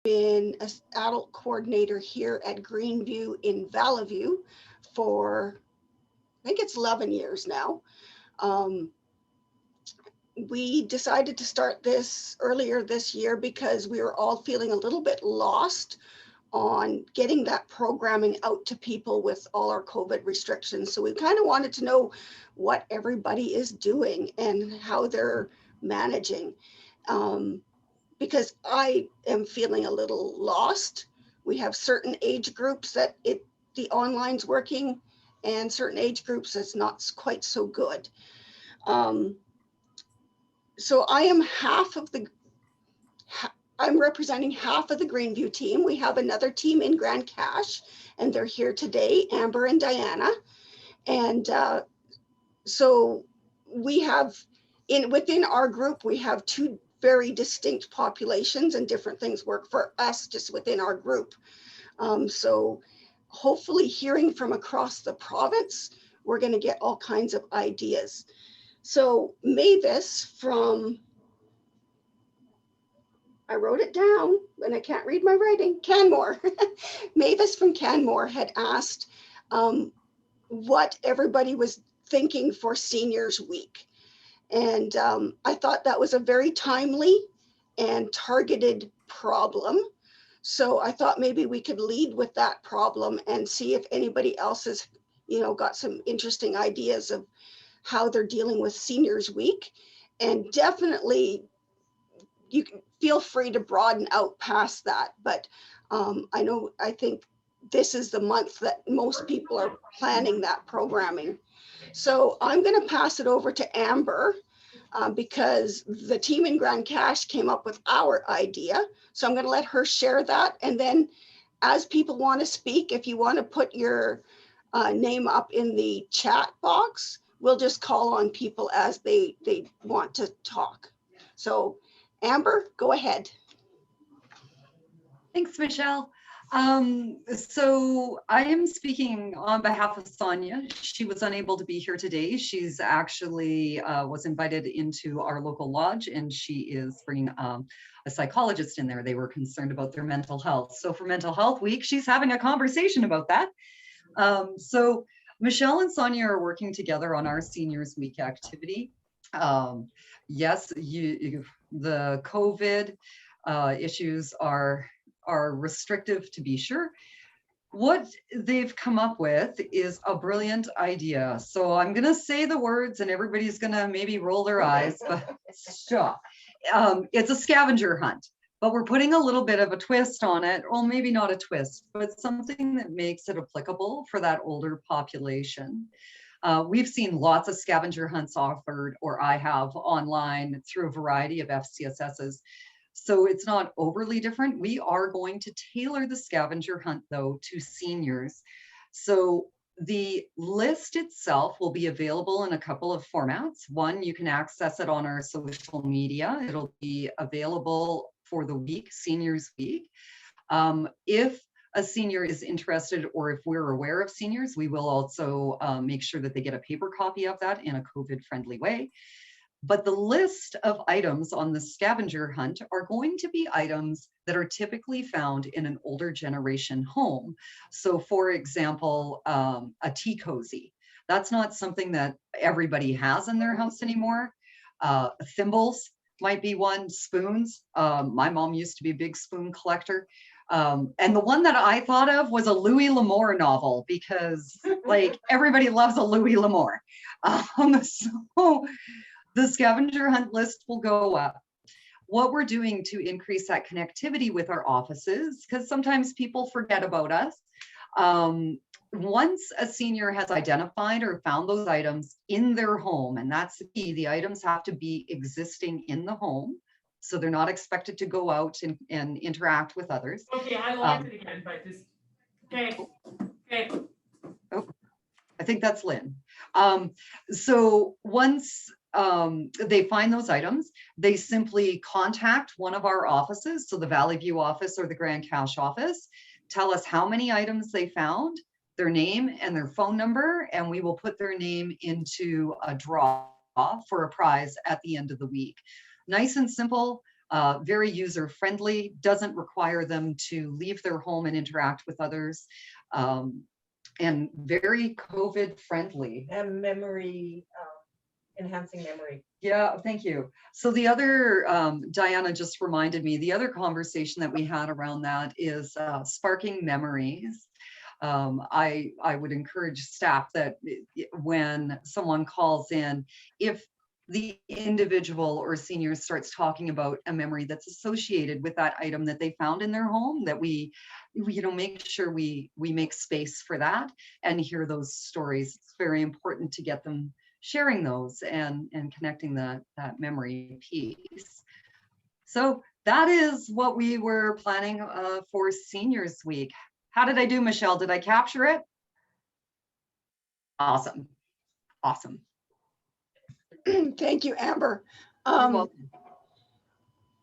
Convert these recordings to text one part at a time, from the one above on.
been an adult coordinator here at Greenview in Valley View for, I think it's 11 years now. Um, we decided to start this earlier this year because we were all feeling a little bit lost on getting that programming out to people with all our COVID restrictions. So we kind of wanted to know what everybody is doing and how they're managing. Because I am feeling a little lost. We have certain age groups that the online's working, and certain age groups that's not quite so good. Um, so I'm representing half of the Greenview team. We have another team in Grand Cache, and they're here today, Amber and Diana. And so we have within our group, we have two very distinct populations, and different things work for us just within our group. So hopefully hearing from across the province, we're going to get all kinds of ideas. So Mavis from, I wrote it down and I can't read my writing, Canmore. Mavis from Canmore had asked what everybody was thinking for Seniors Week. And I thought that was a very timely and targeted problem. So I thought maybe we could lead with that problem and see if anybody else has, got some interesting ideas of how they're dealing with Seniors Week. And definitely you can feel free to broaden out past that. But I think this is the month that most people are planning that programming. So I'm going to pass it over to Amber because the team in Grand Cache came up with our idea. So I'm going to let her share that. And then as people want to speak, if you want to put your name up in the chat box, we'll just call on people as they want to talk. So Amber, go ahead. Thanks, Michelle. So I am speaking on behalf of Sonia. She was unable to be here today. She's actually was invited into our local lodge, and she is bringing a psychologist in there. They were concerned about their mental health. So for Mental Health Week, she's having a conversation about that. So Michelle and Sonia are working together on our Seniors Week activity. Yes, the COVID issues are restrictive, to be sure. What they've come up with is a brilliant idea. So I'm going to say the words and everybody's going to maybe roll their eyes, but stop. It's a scavenger hunt, but we're putting a little bit of a twist on it. Well, maybe not a twist, but something that makes it applicable for that older population. We've seen lots of scavenger hunts offered, or I have online through a variety of FCSSs. So it's not overly different. We are going to tailor the scavenger hunt, though, to seniors. So the list itself will be available in a couple of formats. One, you can access it on our social media. It'll be available for the week, Seniors Week. If a senior is interested, or if we're aware of seniors, we will also make sure that they get a paper copy of that in a COVID-friendly way. But the list of items on the scavenger hunt are going to be items that are typically found in an older generation home. So for example, a tea cozy. That's not something that everybody has in their house anymore. Thimbles might be one, spoons. My mom used to be a big spoon collector. And the one that I thought of was a Louis L'Amour novel, because like everybody loves a Louis L'Amour. So the scavenger hunt list will go up. What we're doing to increase that connectivity with our offices, because sometimes people forget about us. Once a senior has identified or found those items in their home, and that's the key, the items have to be existing in the home. So they're not expected to go out and interact with others. Okay, I lost it again, but just, okay. Oh, I think that's Lynn. So once they find those items, they simply contact one of our offices, so the Valley View office or the Grand Cache office, tell us how many items they found, their name and their phone number, and we will put their name into a draw for a prize at the end of the week. Nice and simple. very user-friendly, doesn't require them to leave their home and interact with others, and very COVID-friendly. And memory, enhancing memory. Yeah, thank you. So the other, Diana just reminded me, the other conversation that we had around that is sparking memories. I would encourage staff that when someone calls in, if the individual or senior starts talking about a memory that's associated with that item that they found in their home, that we make sure we make space for that and hear those stories. It's very important to get them sharing those and connecting that memory piece. So that is what we were planning for Seniors Week. How did I do, Michelle? Did I capture it? Awesome. Awesome. Thank you, Amber. You're welcome.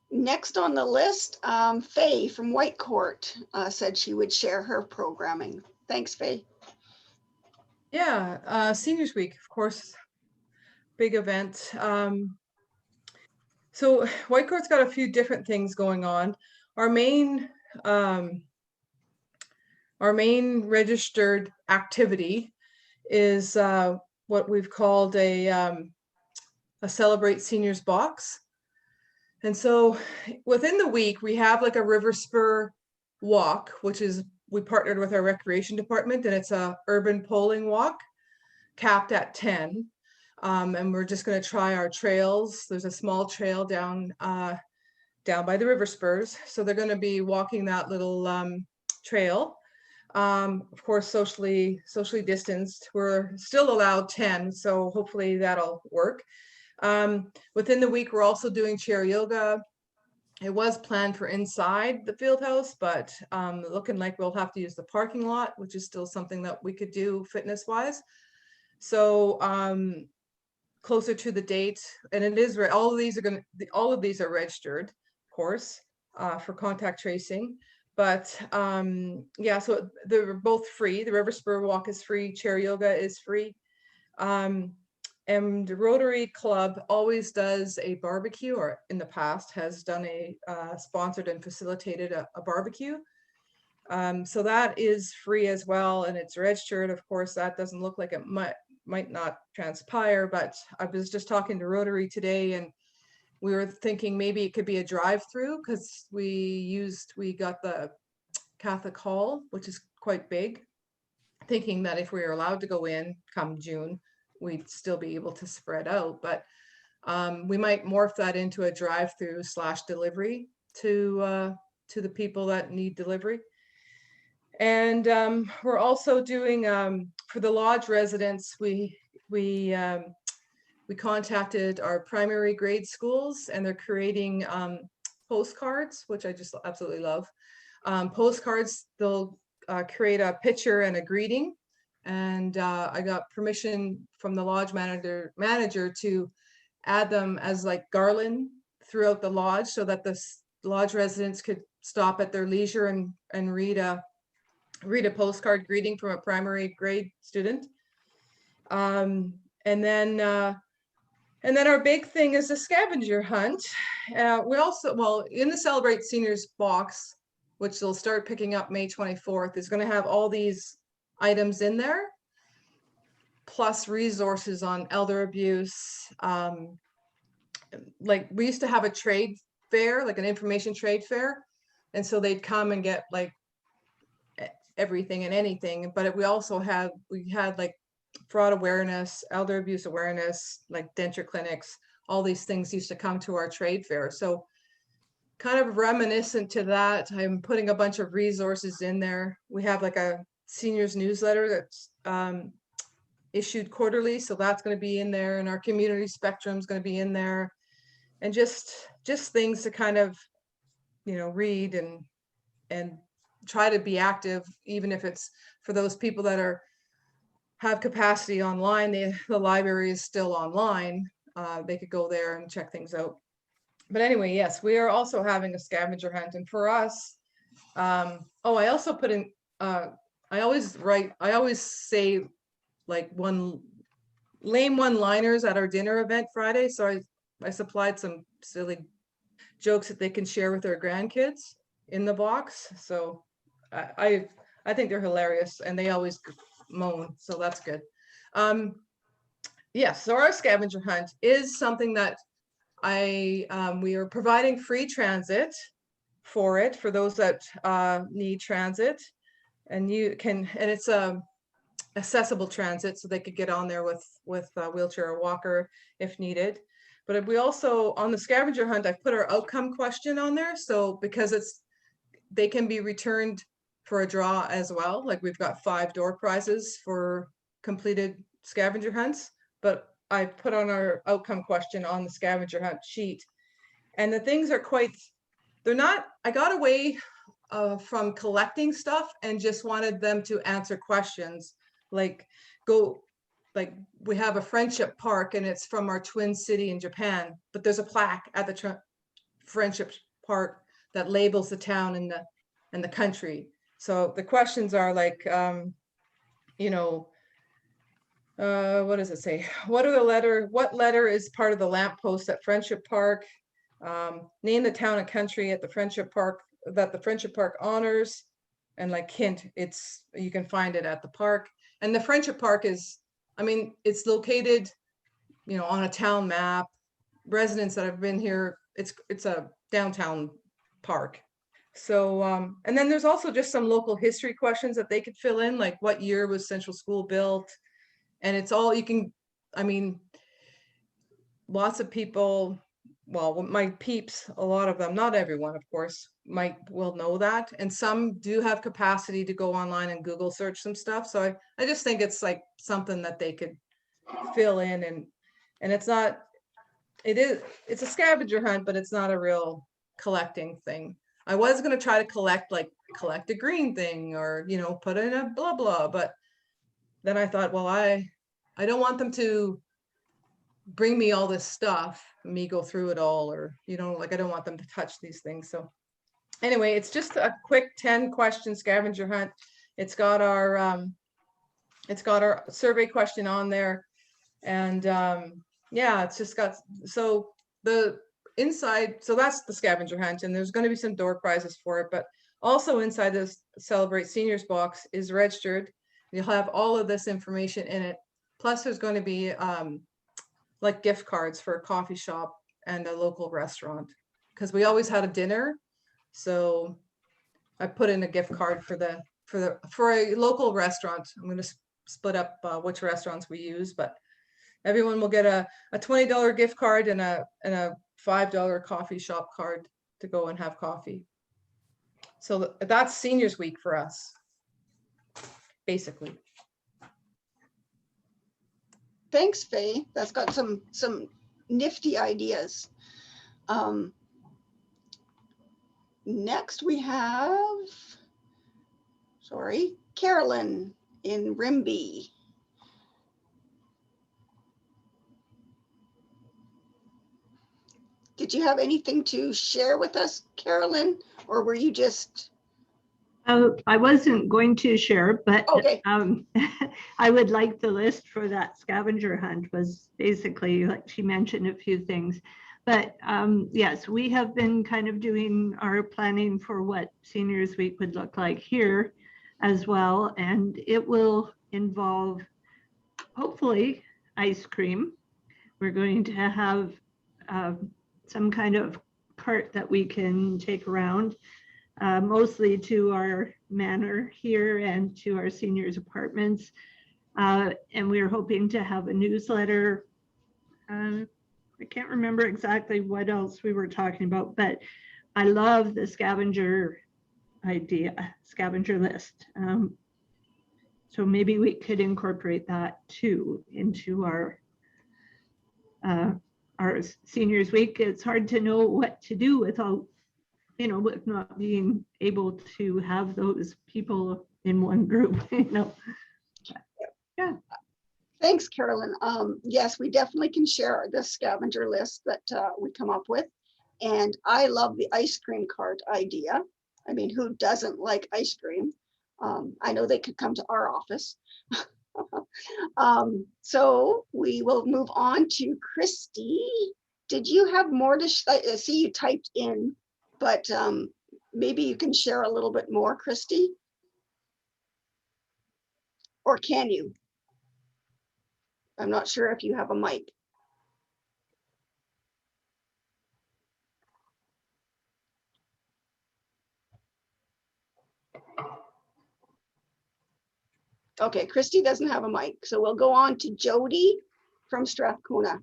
Next on the list, Faye from Whitecourt said she would share her programming. Thanks, Faye. Yeah, Seniors Week, of course, big event. So Whitecourt's got a few different things going on. Our main registered activity is what we've called a Celebrate Seniors box. And so within the week, we have like a river spur walk, which is, we partnered with our recreation department, and it's a urban polling walk capped at 10. And we're just going to try our trails. There's a small trail down by the river spurs. So they're going to be walking that little trail. Of course, socially distanced. We're still allowed 10, so hopefully that'll work. Within the week, we're also doing chair yoga. It was planned for inside the field house, but looking like we'll have to use the parking lot, which is still something that we could do fitness wise. So closer to the date, and it is all of these are registered, of course, for contact tracing. But yeah, so they're both free. The River Spur Walk is free. Chair yoga is free. And the Rotary Club always does a barbecue, or in the past has done a sponsored and facilitated a barbecue. So that is free as well, and it's registered. Of course, that doesn't look like it might not transpire, but I was just talking to Rotary today, and we were thinking maybe it could be a drive-through, because we got the Catholic Hall, which is quite big, thinking that if we were allowed to go in come June, we'd still be able to spread out. But we might morph that into a drive-through / delivery to the people that need delivery. And we're also doing for the lodge residents, we contacted our primary grade schools, and they're creating postcards, which I just absolutely love. Postcards, they'll create a picture and a greeting. And I got permission from the lodge manager to add them as like garland throughout the lodge, so that the lodge residents could stop at their leisure and read a postcard greeting from a primary grade student. And then our big thing is the scavenger hunt. We also, well, in the Celebrate Seniors box, which they'll start picking up May 24th, is going to have all these items in there, plus resources on elder abuse. Like we used to have a trade fair, like an information trade fair, and so they'd come and get like everything and anything. But we had like fraud awareness, elder abuse awareness, like denture clinics, all these things used to come to our trade fair. So kind of reminiscent to that, I'm putting a bunch of resources in there. We have like a seniors newsletter that's issued quarterly, so that's going to be in there, and our community spectrum is going to be in there, and just things to kind of, read and try to be active, even if it's for those people that have capacity online. The library is still online. They could go there and check things out. But anyway, yes, we are also having a scavenger hunt, and for us, I also put in. I always say like lame one-liners at our dinner event Friday. So I supplied some silly jokes that they can share with their grandkids in the box. So I think they're hilarious, and they always moan, so that's good. Yes, so our scavenger hunt is something that we are providing free transit for it, for those that need transit, and it's accessible transit, so they could get on there with a wheelchair or walker if needed. But we also, on the scavenger hunt, I've put our outcome question on there, so because they can be returned for a draw as well. Like we've got 5 door prizes for completed scavenger hunts, but I put on our outcome question on the scavenger hunt sheet. And the things are I got away from collecting stuff and just wanted them to answer questions. Like we have a friendship park, and it's from our twin city in Japan, but there's a plaque at the friendship park that labels the town and the country. So the questions are like, what does it say? What letter is part of the lamppost at Friendship Park? Name the town and country at the Friendship Park that the Friendship Park honors. And like hint, you can find it at the park. And the Friendship Park it's located, on a town map. Residents that have been here, it's a downtown park. So, and then there's also just some local history questions that they could fill in, like what year was Central School built? And it's all lots of people, well, my peeps, a lot of them, not everyone, of course, will know that. And some do have capacity to go online and Google search some stuff. So I just think it's like something that they could fill in, and it's a scavenger hunt, but it's not a real collecting thing. I was going to try to collect a green thing, or, put in a blah, blah. But then I thought, well, I don't want them to bring me all this stuff, me go through it all, or, I don't want them to touch these things. So anyway, it's just a quick 10-question scavenger hunt. It's got our survey question on there. And yeah, it's just got, so the inside, so that's the scavenger hunt, and there's going to be some door prizes for it, but also inside this Celebrate Seniors box is registered. You'll have all of this information in it. Plus there's going to be like gift cards for a coffee shop and a local restaurant, because we always had a dinner. So I put in a gift card for a local restaurant. I'm going to split up which restaurants we use, but everyone will get a $20 gift card and a $5 coffee shop card to go and have coffee. So that's Seniors Week for us, basically. Thanks, Faye. That's got some nifty ideas. Next we have, Carolyn in Rimby. Did you have anything to share with us, Carolyn, or were you just? I wasn't going to share, but okay. I would like the list for that scavenger hunt was basically, like she mentioned a few things. But yes, we have been kind of doing our planning for what Seniors Week would look like here as well. And it will involve, hopefully, ice cream. We're going to have some kind of cart that we can take around, mostly to our manor here and to our seniors apartments. And we're hoping to have a newsletter. I can't remember exactly what else we were talking about, but I love the scavenger idea, scavenger list. So maybe we could incorporate that too into our Seniors Week. It's hard to know what to do without, with not being able to have those people in one group, Yeah. Thanks, Carolyn. Yes, we definitely can share the scavenger list that we come up with. And I love the ice cream cart idea. I mean, who doesn't like ice cream? I know they could come to our office. So we will move on to Christy did you have more to, I see you typed in, but maybe you can share a little bit more, Christy? Or can you? I'm not sure if you have a mic. Okay, Christy doesn't have a mic, so we'll go on to Jodi from Strathcona.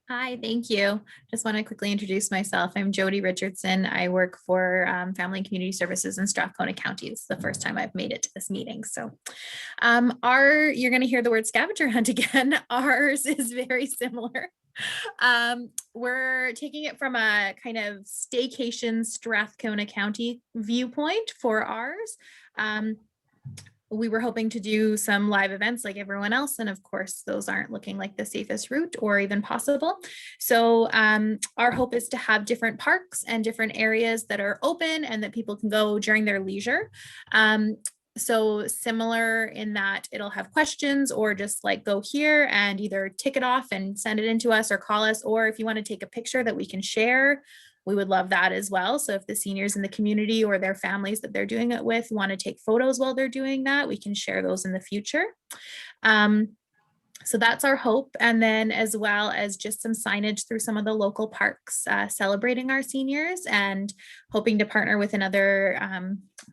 Hi, thank you. Just want to quickly introduce myself. I'm Jodi Richardson. I work for Family and Community Services in Strathcona County. It's the first time I've made it to this meeting. So you're going to hear the word scavenger hunt again. Ours is very similar. We're taking it from a kind of staycation Strathcona County viewpoint for ours. We were hoping to do some live events like everyone else. And of course, those aren't looking like the safest route or even possible. So our hope is to have different parks and different areas that are open and that people can go during their leisure. So similar in that it'll have questions or just like go here and either tick it off and send it in to us or call us. Or if you want to take a picture that we can share, we would love that as well. So if the seniors in the community or their families that they're doing it with want to take photos while they're doing that, we can share those in the future. So that's our hope. And then as well as just some signage through some of the local parks celebrating our seniors and hoping to partner with another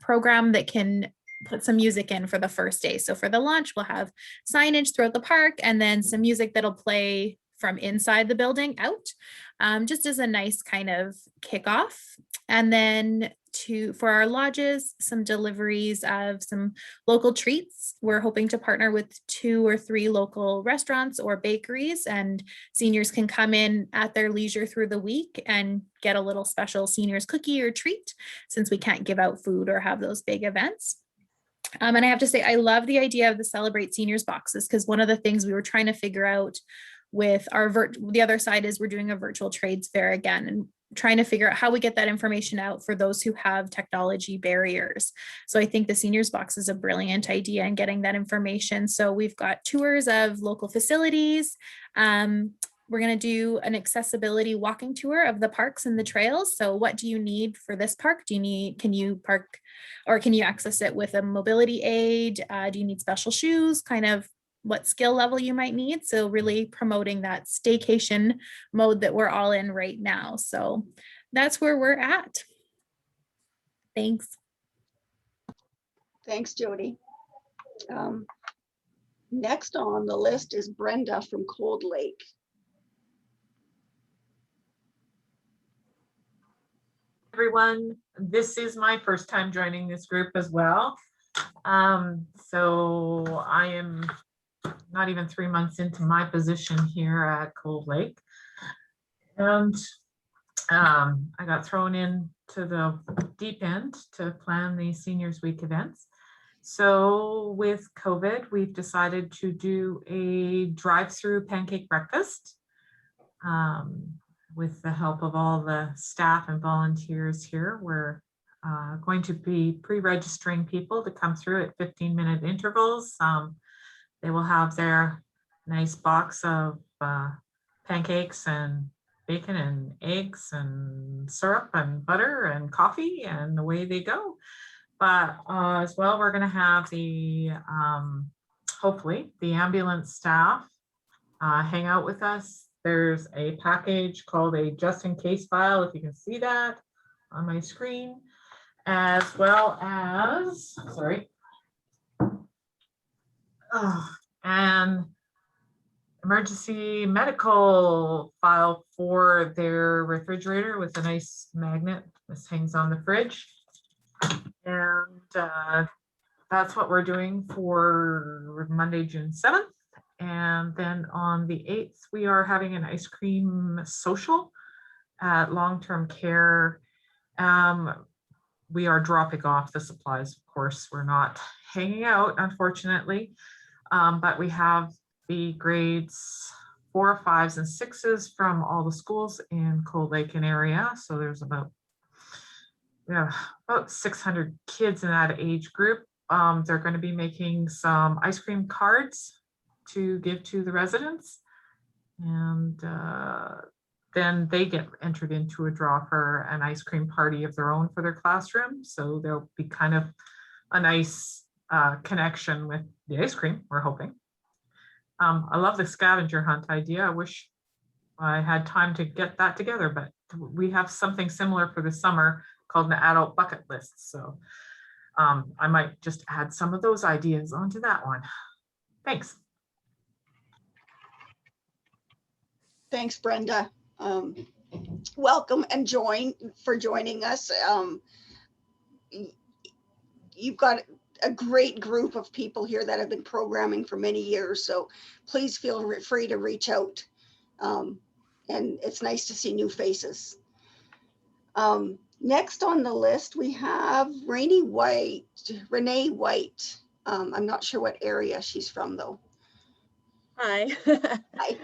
program that can put some music in for the first day. So for the launch, we'll have signage throughout the park and then some music that'll play from inside the building out, just as a nice kind of kickoff. And then for our lodges, some deliveries of some local treats. We're hoping to partner with 2 or 3 local restaurants or bakeries, and seniors can come in at their leisure through the week and get a little special seniors cookie or treat, since we can't give out food or have those big events. And I have to say, I love the idea of the Celebrate Seniors boxes, because one of the things we were trying to figure out with the other side is we're doing a virtual trades fair again and trying to figure out how we get that information out for those who have technology barriers. So I think the seniors box is a brilliant idea in getting that information. So we've got tours of local facilities. We're going to do an accessibility walking tour of the parks and the trails. So what do you need for this park? Can you park or can you access it with a mobility aid? Do you need special shoes? Kind of what skill level you might need. So really promoting that staycation mode that we're all in right now. So that's where we're at. Thanks. Thanks, Jodi. Next on the list is Brenda from Cold Lake. Everyone, this is my first time joining this group as well. So I am not even 3 months into my position here at Cold Lake. And I got thrown into the deep end to plan the Seniors Week events. So with COVID, we've decided to do a drive-through pancake breakfast with the help of all the staff and volunteers here. We're going to be pre-registering people to come through at 15-minute intervals. They will have their nice box of pancakes and bacon and eggs and syrup and butter and coffee, and away they go. But as well, we're going to have the, hopefully, the ambulance staff hang out with us. There's a package called a just in case file, if you can see that on my screen, as well as, sorry, and emergency medical file for their refrigerator with a nice magnet. This hangs on the fridge. And that's what we're doing for Monday, June 7th. And then on the 8th, we are having an ice cream social at long-term care. We are dropping off the supplies, of course. We're not hanging out, unfortunately, but we have the grades 4, 5s, and 6s from all the schools in Cold Lake and area. So there's about 600 kids in that age group. They're going to be making some ice cream cards to give to the residents. And then they get entered into a draw for an ice cream party of their own for their classroom. So there'll be kind of a nice connection with the ice cream, we're hoping. I love the scavenger hunt idea. I wish I had time to get that together, but we have something similar for the summer called an adult bucket list. So I might just add some of those ideas onto that one. Thanks. Thanks, Brenda. Welcome and for joining us. You've got a great group of people here that have been programming for many years, so please feel free to reach out. And it's nice to see new faces. Next on the list, we have Renee White. I'm not sure what area she's from though. Hi. Hi.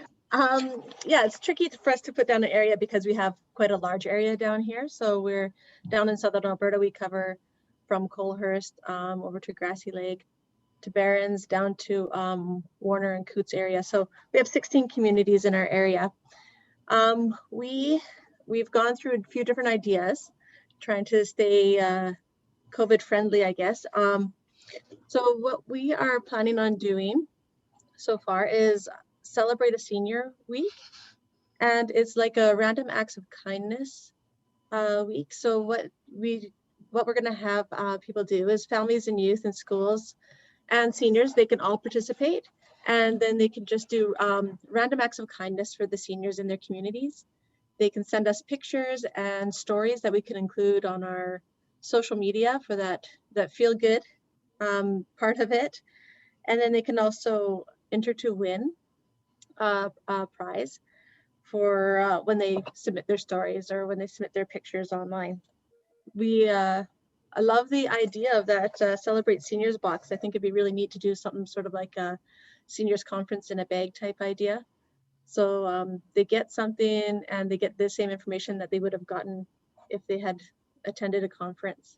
Yeah, it's tricky for us to put down an area because we have quite a large area down here. So we're down in southern Alberta. We cover from Colehurst over to Grassy Lake, to Barrens, down to Warner and Coots area. So we have 16 communities in our area. We've gone through a few different ideas, trying to stay COVID friendly, I guess. So what we are planning on doing so far is celebrate a senior week, and it's like a random acts of kindness week. So what we're going to have people do is families and youth in schools and seniors, they can all participate, and then they can just do random acts of kindness for the seniors in their communities. They can send us pictures and stories that we can include on our social media for that feel good part of it. And then they can also enter to win a prize for when they submit their stories or when they submit their pictures online. I love the idea of that Celebrate Seniors box. I think it'd be really neat to do something sort of like a seniors conference in a bag type idea. So they get something and they get the same information that they would have gotten if they had attended a conference.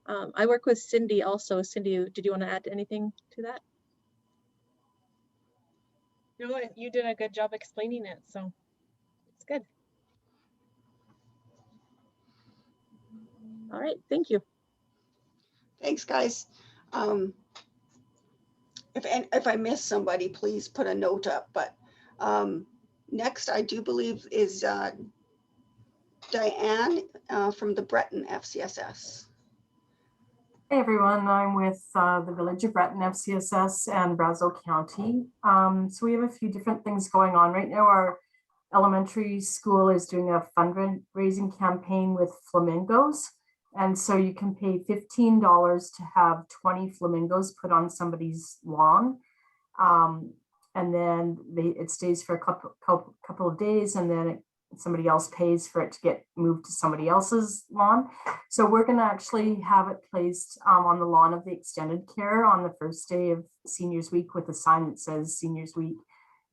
I work with Cindy also. Cindy, did you want to add anything to that? No, you did a good job explaining it, so it's good. All right, thank you. Thanks, guys. If I miss somebody, please put a note up. But next, I do believe is Deanne from the Breton FCSS. Hey everyone, I'm with the Village of Breton FCSS and Brazeau County. So we have a few different things going on right now. Our elementary school is doing a fundraising campaign with flamingos. And so you can pay $15 to have 20 flamingos put on somebody's lawn. And then it stays for a couple of days, and then somebody else pays for it to get moved to somebody else's lawn. So we're going to actually have it placed on the lawn of the extended care on the first day of Seniors Week with a sign that says Seniors Week.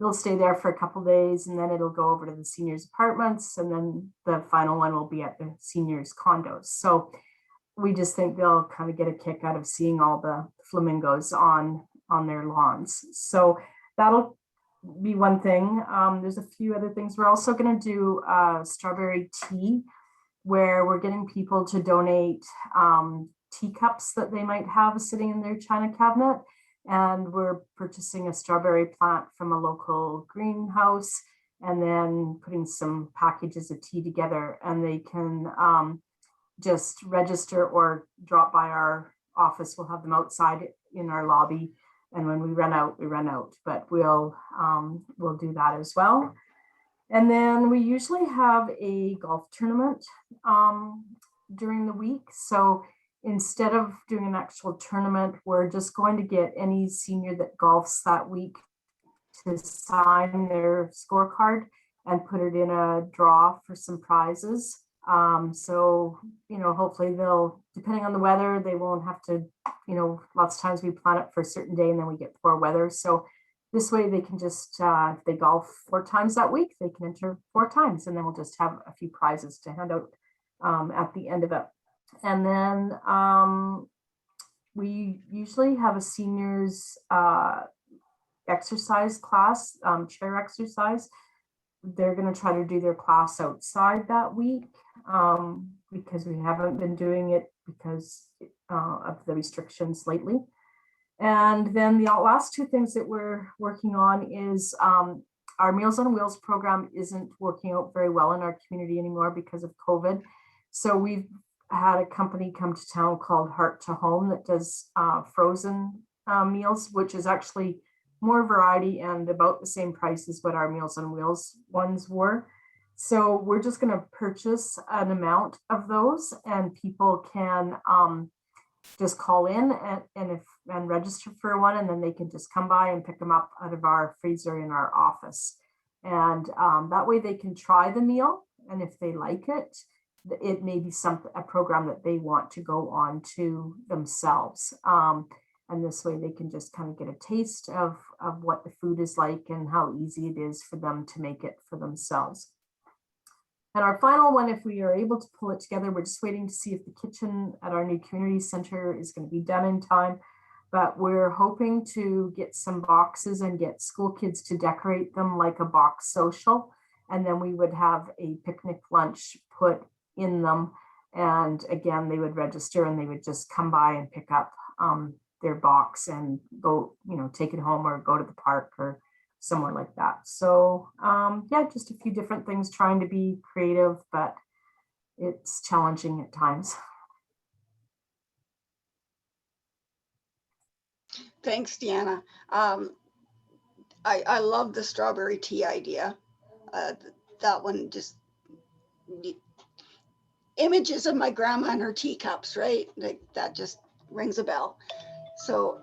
It'll stay there for a couple of days, and then it'll go over to the seniors apartments, and then the final one will be at the seniors condos. So we just think they'll kind of get a kick out of seeing all the flamingos on their lawns. So that'll be one thing. There's a few other things. We're also going to do strawberry tea, where we're getting people to donate teacups that they might have sitting in their china cabinet. And we're purchasing a strawberry plant from a local greenhouse and then putting some packages of tea together, and they can just register or drop by our office. We'll have them outside in our lobby. And when we run out, we run out, but we'll do that as well. And then we usually have a golf tournament during the week. So instead of doing an actual tournament, we're just going to get any senior that golfs that week to sign their scorecard and put it in a draw for some prizes. So, hopefully they'll, depending on the weather, they won't have to, lots of times we plan it for a certain day and then we get poor weather. So this way they can just, if they golf 4 times that week, they can enter 4 times, and then we'll just have a few prizes to hand out at the end of it. And then we usually have a seniors exercise class, chair exercise. they're going to try to do their class outside that week, because we haven't been doing it because of the restrictions lately. And then the last two things that we're working on is our Meals on Wheels program isn't working out very well in our community anymore because of COVID. So we've had a company come to town called Heart to Home that does frozen meals, which is actually more variety and about the same price as what our Meals on Wheels ones were. So we're just going to purchase an amount of those, and people can just call in and register for one, and then they can just come by and pick them up out of our freezer in our office. And that way they can try the meal, and if they like it, it may be a program that they want to go on to themselves. And this way they can just kind of get a taste of what the food is like and how easy it is for them to make it for themselves. And our final one, if we are able to pull it together, we're just waiting to see if the kitchen at our new community center is going to be done in time. But we're hoping to get some boxes and get school kids to decorate them like a box social. And then we would have a picnic lunch put in them. And again, they would register and they would just come by and pick up their box and go, take it home or go to the park or somewhere like that. So yeah, just a few different things, trying to be creative, but it's challenging at times. Thanks, Deanna. I love the strawberry tea idea. That one just images of my grandma and her teacups, right? Like that just rings a bell. So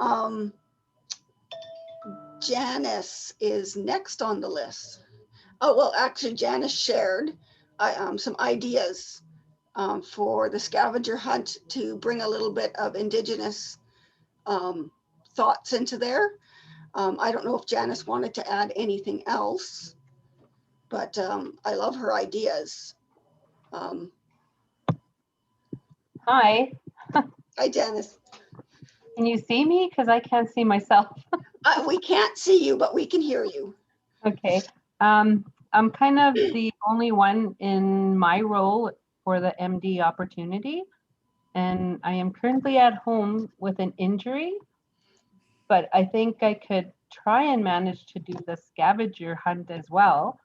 Janice is next on the list. Oh, well, actually Janice shared some ideas for the scavenger hunt to bring a little bit of Indigenous thoughts into there. I don't know if Janice wanted to add anything else, but I love her ideas. Hi. Hi, Janice. Can you see me? Because I can't see myself. We can't see you, but we can hear you. Okay. I'm kind of the only one in my role for the MD opportunity. And I am currently at home with an injury, but I think I could try and manage to do the scavenger hunt as well,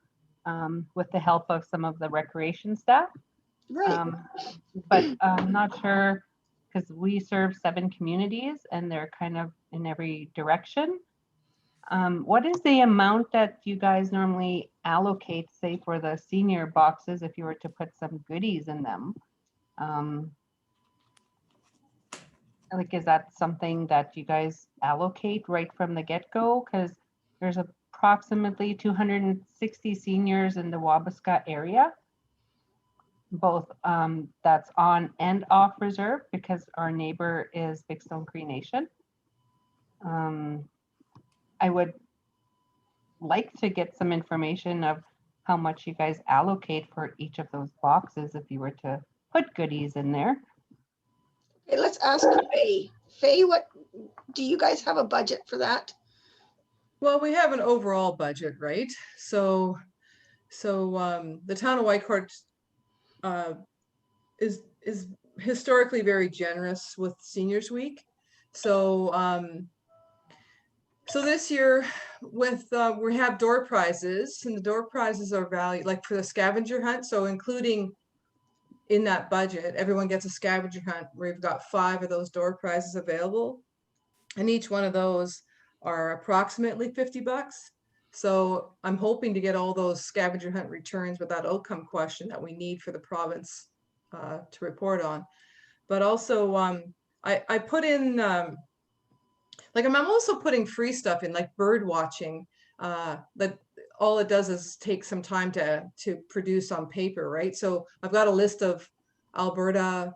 with the help of some of the recreation staff. Right. But I'm not sure, because we serve 7 communities and they're kind of in every direction. What is the amount that you guys normally allocate, say, for the senior boxes, if you were to put some goodies in them? Like, is that something that you guys allocate right from the get-go? Because there's approximately 260 seniors in the Wabasca area, both that's on and off reserve, because our neighbor is Big Stone Cree Nation. I would like to get some information of how much you guys allocate for each of those boxes if you were to put goodies in there. Okay, let's ask Faye. Faye, what do you guys have a budget for that? Well, we have an overall budget, right? So the town of Whitecourt is historically very generous with Seniors Week. So so this year with we have door prizes, and the door prizes are valued, like for the scavenger hunt. So including in that budget, everyone gets a scavenger hunt. We've got 5 of those door prizes available, and each one of those are approximately $50. So I'm hoping to get all those scavenger hunt returns with that outcome question that we need for the province to report on. But also I put in like I'm also putting free stuff in, like bird watching, that all it does is take some time to produce on paper, right? So I've got a list of Alberta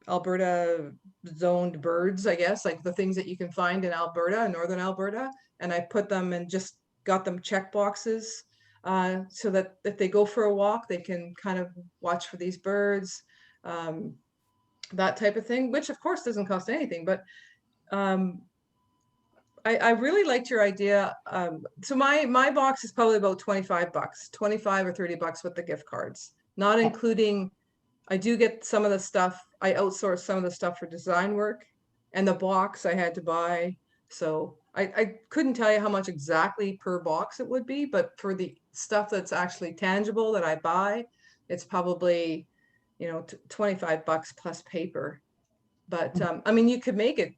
Alberta zoned birds, I guess, like the things that you can find in Alberta, northern Alberta, and I put them and just got them check boxes so that if they go for a walk, they can kind of watch for these birds, that type of thing, which of course doesn't cost anything. But I really liked your idea. So my box is probably about $25, 25 or $30 with the gift cards, not including, I do get some of the stuff, I outsource some of the stuff for design work, and the box I had to buy. So I couldn't tell you how much exactly per box it would be, but for the stuff that's actually tangible that I buy, it's probably, you know, $25 plus paper. But I mean, you could make it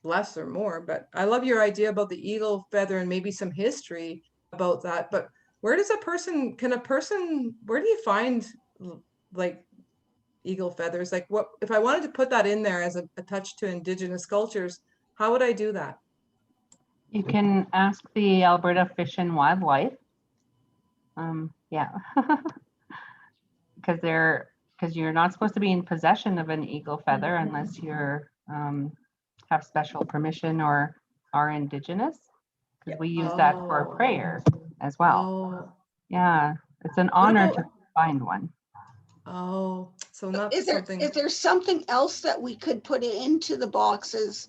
less or more, but I love your idea about the eagle feather and maybe some history about that. But where does where do you find like eagle feathers? Like, what if I wanted to put that in there as a touch to Indigenous cultures, how would I do that? You can ask the Alberta Fish and Wildlife. Yeah, because you're not supposed to be in possession of an eagle feather unless you're have special permission or are Indigenous, because we use that for prayer as well. Yeah, it's an honor to find one. Oh, so not Is there something else that we could put into the boxes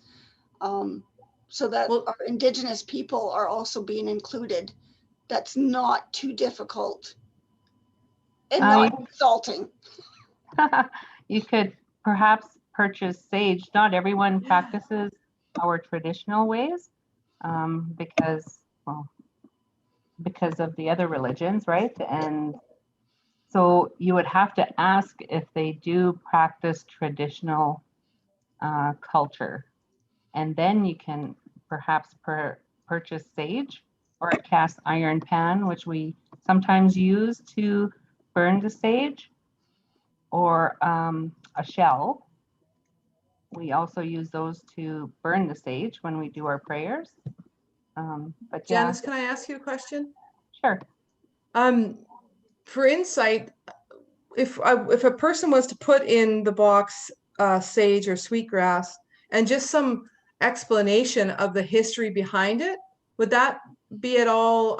so that our Indigenous people are also being included? That's not too difficult and not insulting. You could perhaps purchase sage. Not everyone practices our traditional ways because of the other religions, right? And so you would have to ask if they do practice traditional culture, and then you can perhaps purchase sage or a cast iron pan, which we sometimes use to burn the sage, or a shell. We also use those to burn the sage when we do our prayers. But Janice, can I ask you a question? Sure. For insight, if a person was to put in the box sage or sweetgrass and just some explanation of the history behind it, would that be at all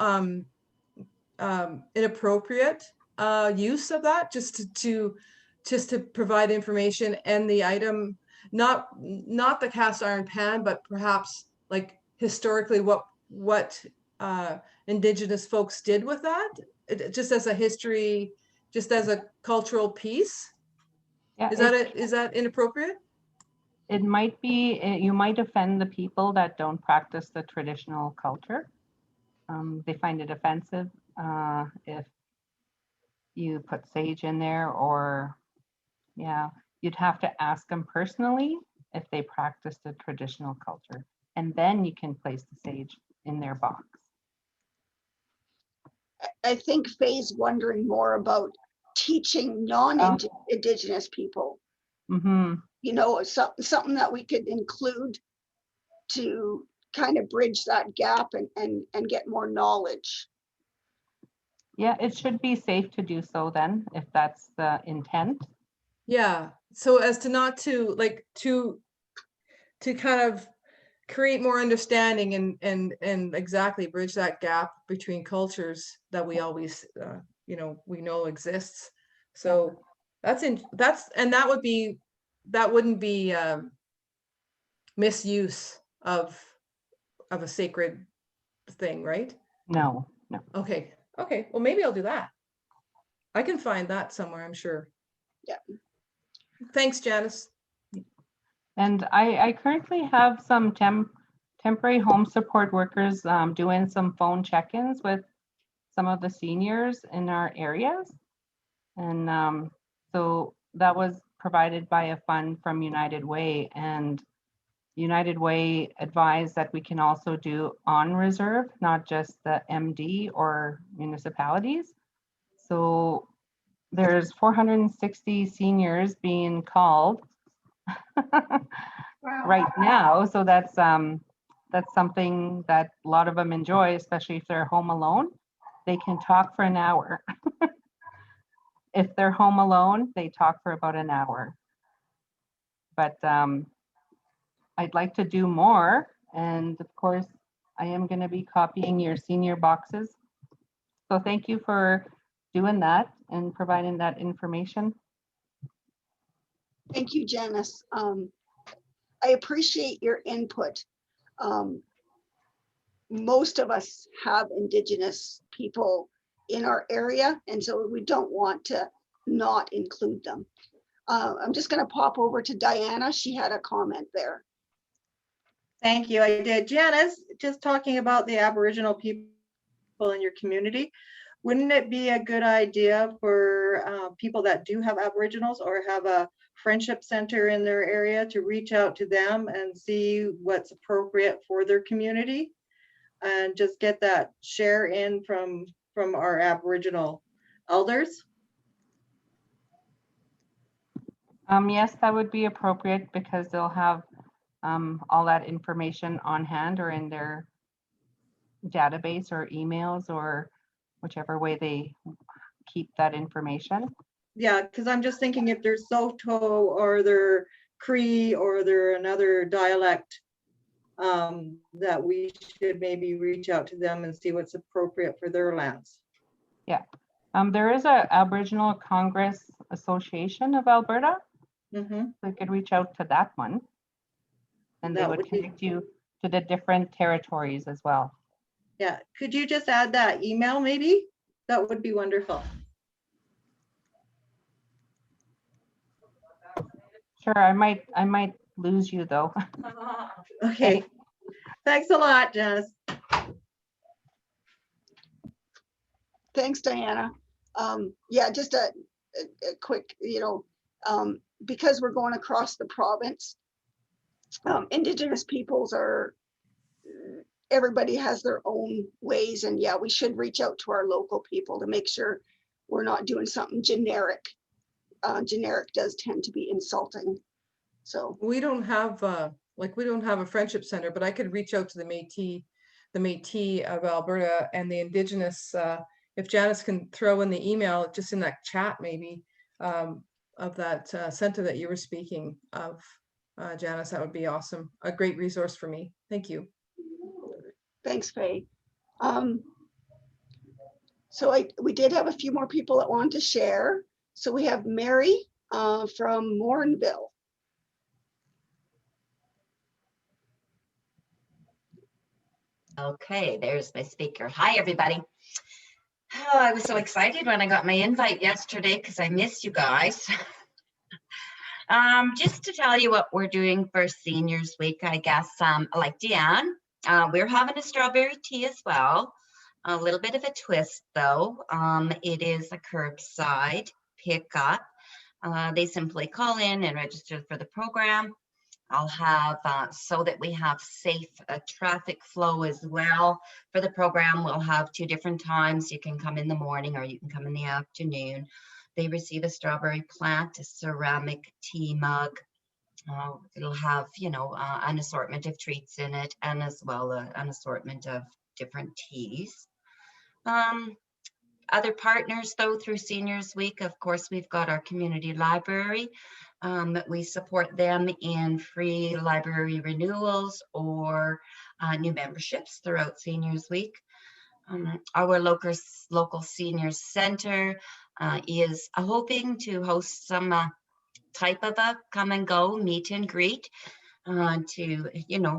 inappropriate use of that, just to provide information and the item, not the cast iron pan, but perhaps like historically what Indigenous folks did with that, just as a history, just as a cultural piece? Yeah, is that inappropriate? It might be, you might offend the people that don't practice the traditional culture. They find it offensive if you put sage in there, or yeah, you'd have to ask them personally if they practice the traditional culture, and then you can place the sage in their box. I think Faye's wondering more about teaching non-Indigenous people. Mm-hmm. You know, something that we could include to kind of bridge that gap and get more knowledge. Yeah, it should be safe to do so then, if that's the intent. Yeah, so as to not to like to kind of create more understanding and exactly bridge that gap between cultures that we always you know, we know exists. So that wouldn't be misuse of a sacred thing, right? No. Okay, well, maybe I'll do that. I can find that somewhere, I'm sure. Yeah. Thanks, Janice. And I currently have some temporary home support workers doing some phone check-ins with some of the seniors in our areas. And so that was provided by a fund from United Way, and United Way advised that we can also do on reserve, not just the MD or municipalities. So there's 460 seniors being called right now. So that's something that a lot of them enjoy, especially if they're home alone. They can talk for an hour. If they're home alone, they talk for about an hour. But I'd like to do more. And of course, I am going to be copying your senior boxes. So thank you for doing that and providing that information. Thank you, Janice. I appreciate your input. most of us have Indigenous people in our area, and so we don't want to not include them. I'm just going to pop over to Diana. She had a comment there. Thank you. I did. Janice, just talking about the Aboriginal people in your community, wouldn't it be a good idea for people that do have Aboriginals or have a friendship center in their area to reach out to them and see what's appropriate for their community and just get that share in from our Aboriginal elders? Yes, that would be appropriate because they'll have all that information on hand or in their database or emails or whichever way they keep that information. Yeah, because I'm just thinking if they're Soto or they're Cree or they're another dialect, that we should maybe reach out to them and see what's appropriate for their lands. Yeah, there is a Aboriginal Congress Association of Alberta. Mm-hmm. So you could reach out to that one, and they That would would be- connect you to the different territories as well. Yeah, could you just add that email maybe? That would be wonderful. Sure, I might lose you though. Okay, thanks a lot, Janice. Thanks, Diana. Yeah, just a quick, because we're going across the province, Indigenous peoples everybody has their own ways, and yeah, we should reach out to our local people to make sure we're not doing something generic. Generic does tend to be insulting. So We don't have we don't have a friendship center, but I could reach out to the Métis of Alberta and the Indigenous. If Janice can throw in the email, just in that chat maybe, of that center that you were speaking of, Janice, that would be awesome. A great resource for me. Thank you. thanks, Faye. So we did have a few more people that want to share. So we have Mary from Morinville. Okay, there's my speaker. Hi, everybody. Oh, I was so excited when I got my invite yesterday because I miss you guys. Just to tell you what we're doing for Seniors Week, I guess, like Deanne, we're having a strawberry tea as well. A little bit of a twist, though. It is a curbside pickup. They simply call in and register for the program. I'll have, so that we have safe traffic flow as well for the program, we'll have 2 different times. You can come in the morning or you can come in the afternoon. They receive a strawberry plant, a ceramic tea mug. It'll have, an assortment of treats in it, and as well an assortment of different teas. Other partners, though, through Seniors Week, of course, we've got our community library. We support them in free library renewals or new memberships throughout Seniors Week. Our local seniors center is hoping to host some type of a come and go meet and greet to,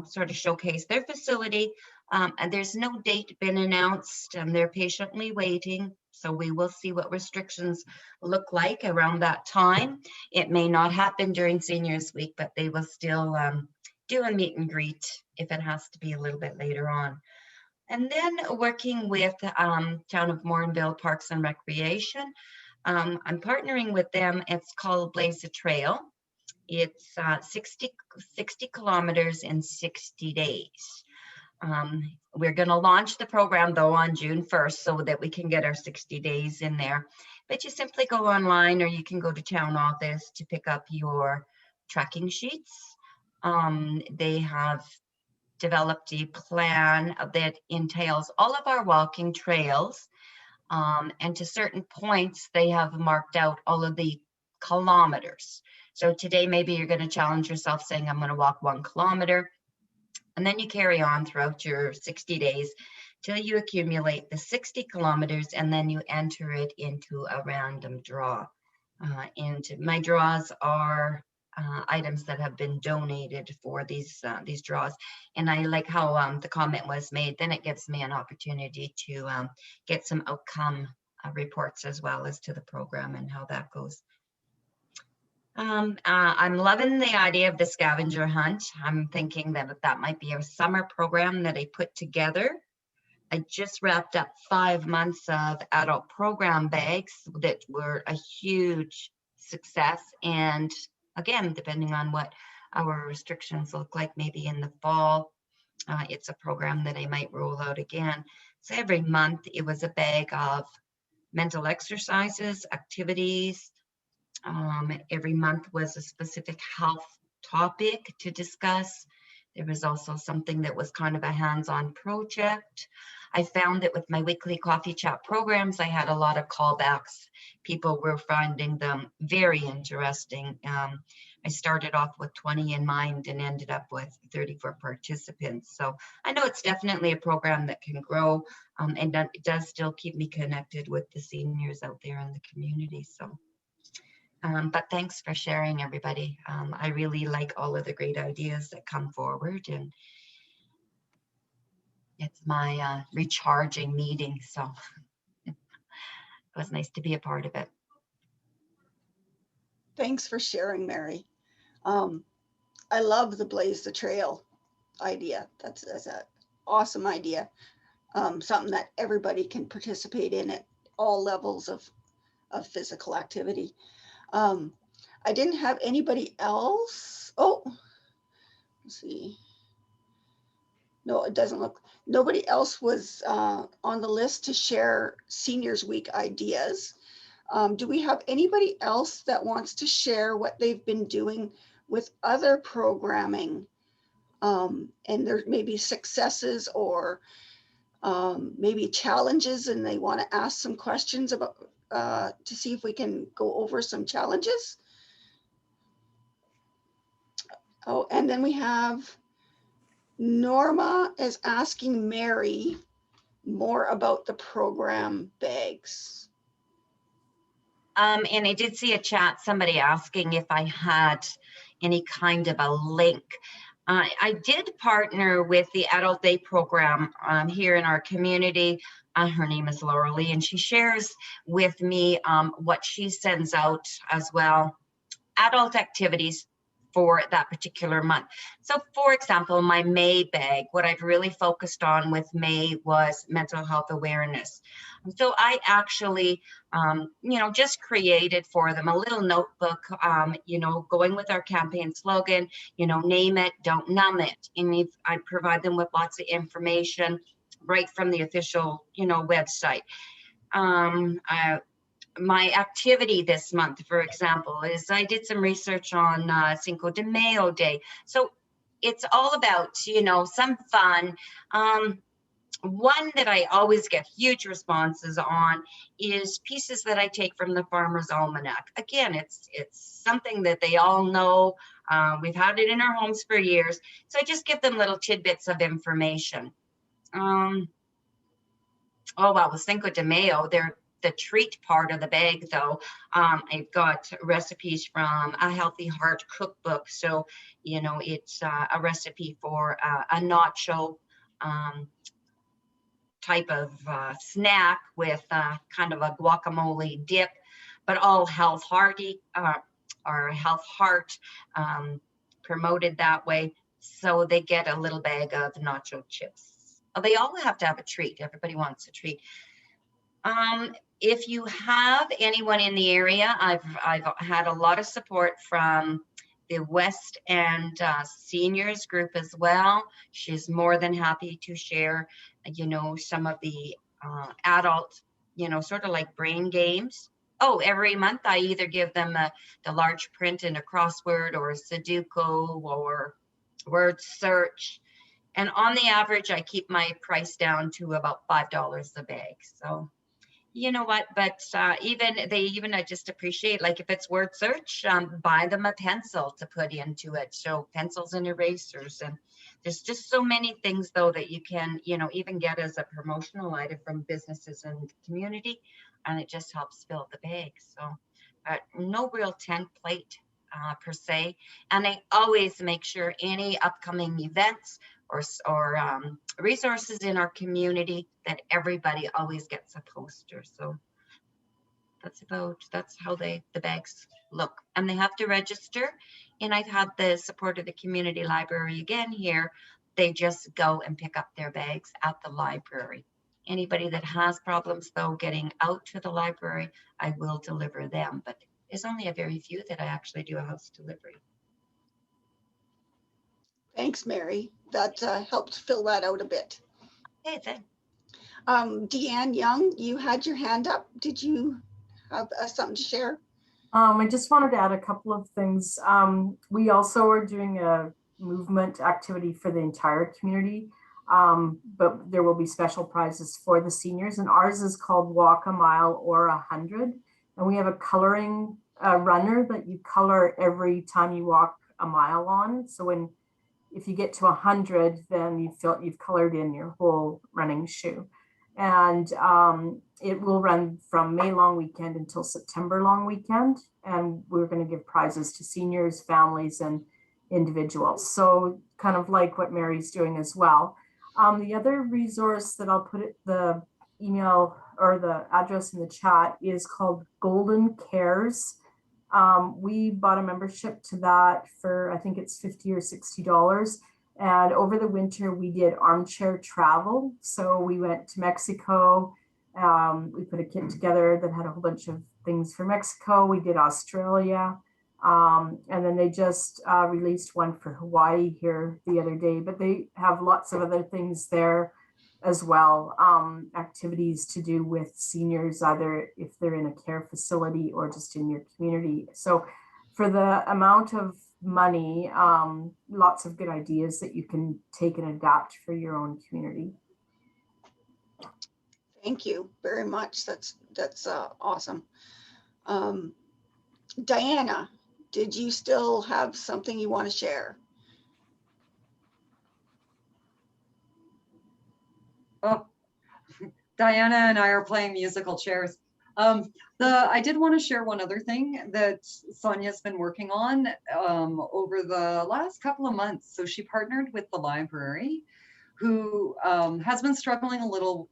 sort of showcase their facility. And there's no date been announced, and they're patiently waiting. So we will see what restrictions look like around that time. It may not happen during Seniors Week, but they will still do a meet and greet if it has to be a little bit later on. And then working with Town of Morinville Parks and Recreation, I'm partnering with them. It's called Blaze a Trail. It's 60 kilometers in 60 days. We're going to launch the program, though, on June 1st so that we can get our 60 days in there. But you simply go online or you can go to town office to pick up your tracking sheets. They have developed a plan that entails all of our walking trails. And to certain points, they have marked out all of the kilometers. So today, maybe you're going to challenge yourself saying, I'm going to walk 1 kilometer. And then you carry on throughout your 60 days till you accumulate the 60 kilometers, and then you enter it into a random draw. And my draws are items that have been donated for these draws. And I like how the comment was made. Then it gives me an opportunity to get some outcome reports as well as to the program and how that goes. I'm loving the idea of the scavenger hunt. I'm thinking that that might be a summer program that I put together. I just wrapped up 5 months of adult program bags that were a huge success. And again, depending on what our restrictions look like, maybe in the fall, it's a program that I might roll out again. So every month it was a bag of mental exercises, activities. Every month was a specific health topic to discuss. There was also something that was kind of a hands-on project. I found that with my weekly coffee chat programs, I had a lot of callbacks. People were finding them very interesting. I started off with 20 in mind and ended up with 34 participants. So I know it's definitely a program that can grow, and that it does still keep me connected with the seniors out there in the community. So. But thanks for sharing, everybody. I really like all of the great ideas that come forward, and it's my recharging meeting, so it was nice to be a part of it. Thanks for sharing, Mary. I love the Blaze the Trail idea. That's an awesome idea. Something that everybody can participate in at all levels of physical activity. I didn't have anybody else. Oh, let's see. No, it doesn't look, nobody else was on the list to share Seniors Week ideas. Do we have anybody else that wants to share what they've been doing with other programming? And there may be successes or maybe challenges, and they want to ask some questions about to see if we can go over some challenges. Oh, and then we have Norma is asking Mary more about the program bags. And I did see a chat, somebody asking if I had any kind of a link. I did partner with the Adult Day program here in our community. Her name is Laura Lee, and she shares with me what she sends out as well, adult activities for that particular month. So for example, my May bag, what I've really focused on with May was mental health awareness. So I actually, just created for them a little notebook, going with our campaign slogan, name it, don't numb it. And I provide them with lots of information right from the official, website. My activity this month, for example, is I did some research on Cinco de Mayo Day. So it's all about, some fun. One that I always get huge responses on is pieces that I take from the Farmer's Almanac. Again, it's something that they all know. We've had it in our homes for years. So I just give them little tidbits of information. With Cinco de Mayo, the treat part of the bag, though, I've got recipes from a Healthy Heart cookbook. So, it's a recipe for a nacho type of snack with kind of a guacamole dip, but all health hearty or health heart promoted that way. So they get a little bag of nacho chips. They all have to have a treat. Everybody wants a treat. If you have anyone in the area, I've had a lot of support from the West End seniors group as well. She's more than happy to share, some of the adult, sort of like brain games. Oh, every month I either give them the large print in a crossword or a Sudoku or word search. And on the average, I keep my price down to about $5 a bag. So, you know what, but even I just appreciate, like, if it's word search, buy them a pencil to put into it. So pencils and erasers, and there's just so many things though that you can, even get as a promotional item from businesses in the community, and it just helps fill the bag. So no real template per se. And I always make sure any upcoming events or resources in our community that everybody always gets a poster. So that's how the bags look, and they have to register. And I've had the support of the community library again here. They just go and pick up their bags at the library. Anybody that has problems though getting out to the library, I will deliver them, but there's only a very few that I actually do a house delivery. Thanks, Mary. That helped fill that out a bit. Okay, then. Deanne Young, you had your hand up. Did you have something to share? I just wanted to add a couple of things. We also are doing a movement activity for the entire community, but there will be special prizes for the seniors, and ours is called Walk a Mile or 100. And we have a coloring runner that you color every time you walk a mile on. So if you get to 100, then you've colored in your whole running shoe. And it will run from May long weekend until September long weekend. And we're going to give prizes to seniors, families, and individuals. So kind of like what Mary's doing as well. The other resource that I'll put the email or the address in the chat is called Golden Cares. We bought a membership to that for, I think it's $50 or $60. And over the winter, we did armchair travel. So we went to Mexico. We put a kit together that had a whole bunch of things for Mexico. We did Australia. And then they just released one for Hawaii here the other day. But they have lots of other things there as well. Activities to do with seniors, either if they're in a care facility or just in your community. So for the amount of money, lots of good ideas that you can take and adapt for your own community. Thank you very much. That's awesome. Diana, did you still have something you want to share? Oh, Diana and I are playing musical chairs. I did want to share one other thing that Sonia's been working on over the last couple of months. So she partnered with the library, who has been struggling a little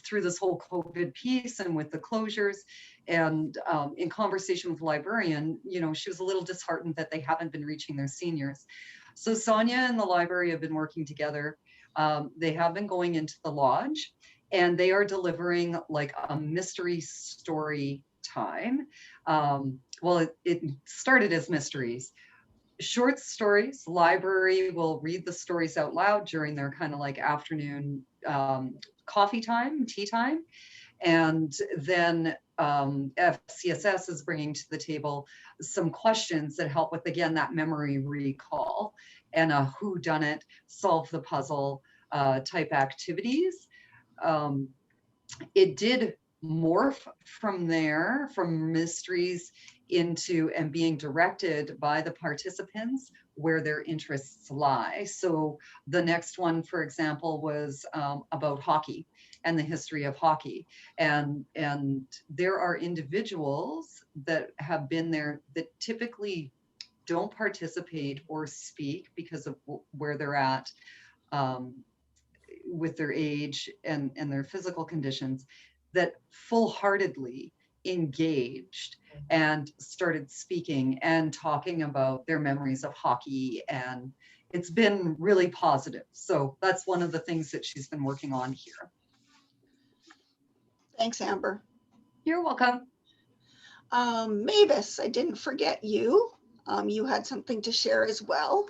through this whole COVID piece and with the closures. And in conversation with the librarian, she was a little disheartened that they haven't been reaching their seniors. So Sonia and the library have been working together. They have been going into the lodge, and they are delivering like a mystery story time. Well, it started as mysteries. Short stories. Library will read the stories out loud during their kind of like afternoon coffee time, tea time. And then FCSS is bringing to the table some questions that help with, again, that memory recall and a whodunit, solve the puzzle type activities. It did morph from there, from mysteries into and being directed by the participants where their interests lie. So the next one, for example, was about hockey and the history of hockey. And there are individuals that have been there that typically don't participate or speak because of where they're at with their age and their physical conditions, that full-heartedly engaged and started speaking and talking about their memories of hockey, and it's been really positive. So that's one of the things that she's been working on here. Thanks, Amber. You're welcome. Mavis, I didn't forget you. You had something to share as well.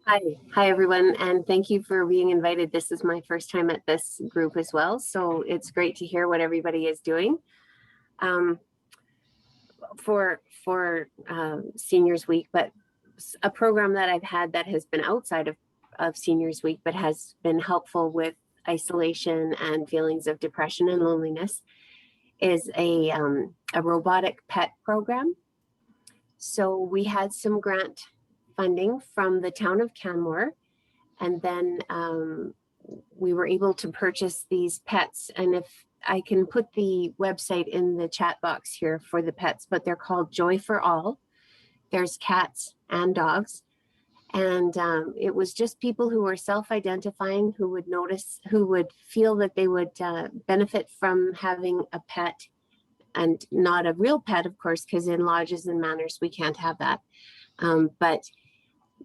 Hi everyone, and thank you for being invited. This is my first time at this group as well, so it's great to hear what everybody is doing. For Seniors Week, but a program that I've had that has been outside of Seniors Week, but has been helpful with isolation and feelings of depression and loneliness, is a robotic pet program. So we had some grant funding from the town of Canmore, and then we were able to purchase these pets. And I can put the website in the chat box here for the pets, but they're called Joy for All. There's cats and dogs. And it was just people who were self-identifying, who would notice, who would feel that they would benefit from having a pet, and not a real pet, of course, because in lodges and manors, we can't have that. But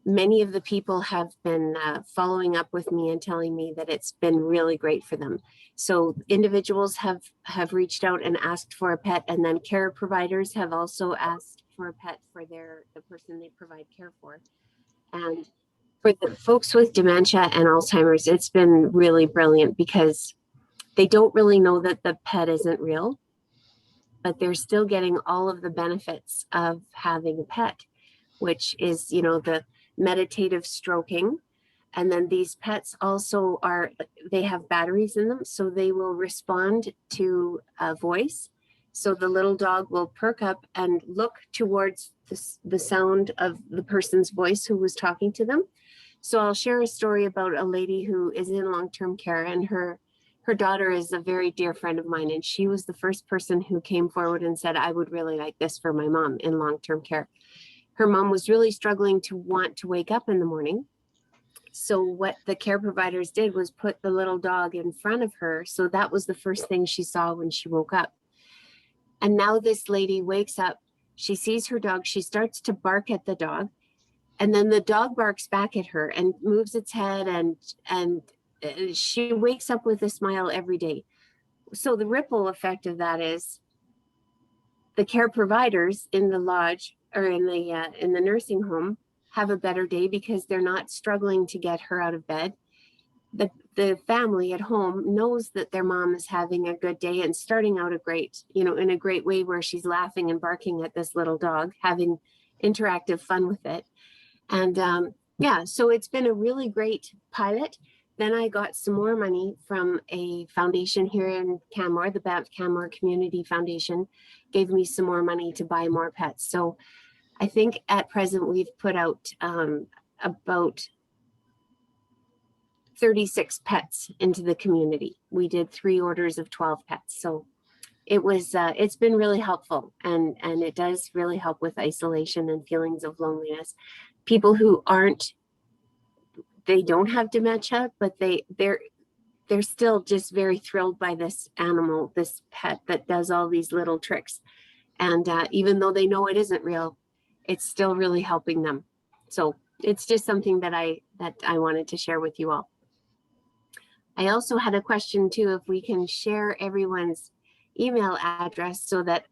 many of the people have been following up with me and telling me that it's been really great for them. So individuals have reached out and asked for a pet, and then care providers have also asked for a pet for the person they provide care for. And for the folks with dementia and Alzheimer's, it's been really brilliant because they don't really know that the pet isn't real, but they're still getting all of the benefits of having a pet, which is, you know, the meditative stroking. And then these pets also they have batteries in them, so they will respond to a voice. So the little dog will perk up and look towards the sound of the person's voice who was talking to them. So I'll share a story about a lady who is in long-term care, and her daughter is a very dear friend of mine. And she was the first person who came forward and said, I would really like this for my mom in long-term care. Her mom was really struggling to want to wake up in the morning. So what the care providers did was put the little dog in front of her. So that was the first thing she saw when she woke up. And now this lady wakes up, she sees her dog, she starts to bark at the dog, and then the dog barks back at her and moves its head, and she wakes up with a smile every day. So the ripple effect of that is the care providers in the lodge or in the nursing home have a better day because they're not struggling to get her out of bed. The family at home knows that their mom is having a good day and starting out in a great way, where she's laughing and barking at this little dog, having interactive fun with it. And yeah, so it's been a really great pilot. Then I got some more money from a foundation here in Canmore, the Banff Canmore Community Foundation gave me some more money to buy more pets. So I think at present we've put out about 36 pets into the community. We did 3 orders of 12 pets. So it's been really helpful, and it does really help with isolation and feelings of loneliness. People who they don't have dementia, but they're still just very thrilled by this animal, this pet that does all these little tricks. And even though they know it isn't real, it's still really helping them. So it's just something that I wanted to share with you all. I also had a question too, if we can share everyone's email address so that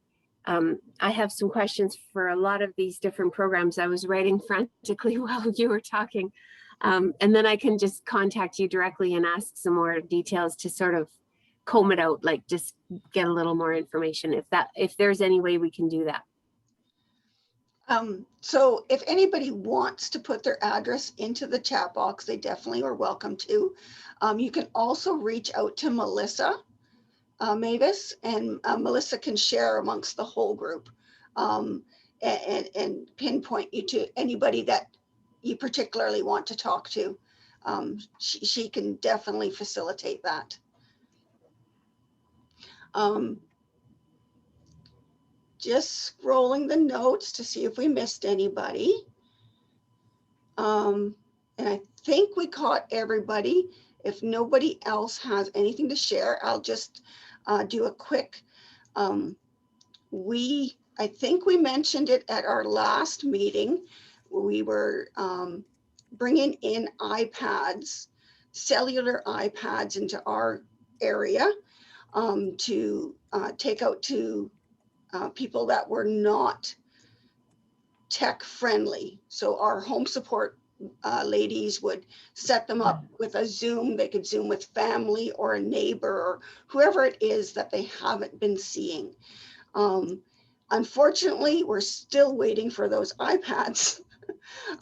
I have some questions for a lot of these different programs. I was writing frantically while you were talking. And then I can just contact you directly and ask some more details to sort of comb it out, like just get a little more information if there's any way we can do that. So if anybody wants to put their address into the chat box, they definitely are welcome to. You can also reach out to Melissa Mavis, and Melissa can share amongst the whole group and pinpoint you to anybody that you particularly want to talk to. She can definitely facilitate that. Just scrolling the notes to see if we missed anybody. And I think we caught everybody. If nobody else has anything to share, I'll just do a quick, I think we mentioned it at our last meeting. We were bringing in iPads, cellular iPads into our area to take out to people that were not tech friendly. So our home support ladies would set them up with a Zoom. They could Zoom with family or a neighbor or whoever it is that they haven't been seeing. Unfortunately, we're still waiting for those iPads,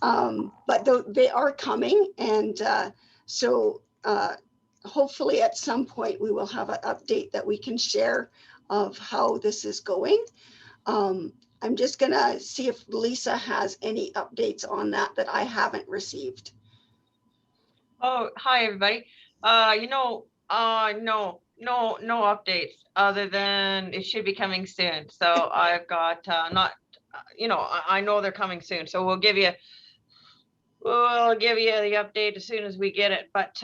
but they are coming. And so hopefully at some point we will have an update that we can share of how this is going. I'm just gonna see if Lisa has any updates on that I haven't received. Oh, hi everybody. No, no updates other than it should be coming soon. So I've got not, I know they're coming soon. So we'll give you the update as soon as we get it. But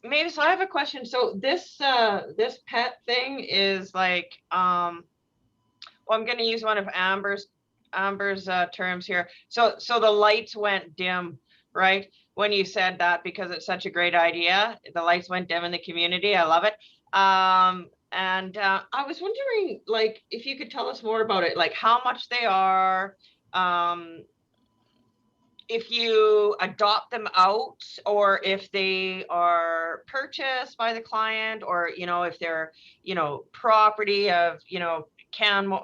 Mavis, I have a question. So this pet thing is like, well, I'm going to use one of Amber's terms here. So the lights went dim, right? When you said that, because it's such a great idea. The lights went dim in the community. I love it. And I was wondering, like, if you could tell us more about it, like how much they are, if you adopt them out, or if they are purchased by the client, or, if they're, property of, Canmore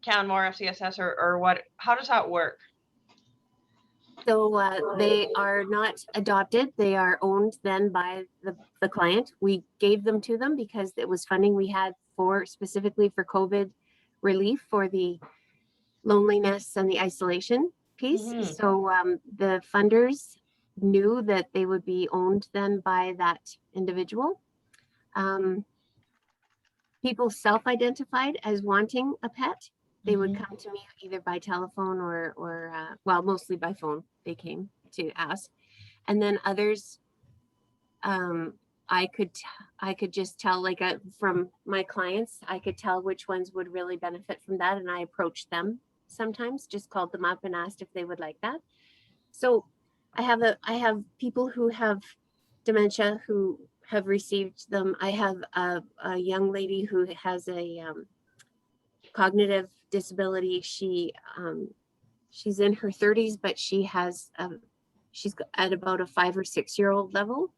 FCSS, or what, how does that work? So they are not adopted. They are owned then by the client. We gave them to them because it was funding we had specifically for COVID relief for the loneliness and the isolation piece. Mm-hmm. So the funders knew that they would be owned then by that individual. People self-identified as wanting a pet. They would come to me either by telephone or well, mostly by phone. They came to ask, and then others, I could just tell, like from my clients, I could tell which ones would really benefit from that, and I approached them sometimes, just called them up and asked if they would like that. So I have people who have dementia who have received them. I have a young lady who has a cognitive disability. She's in her 30s, but she's at about a 5 or 6 year old level,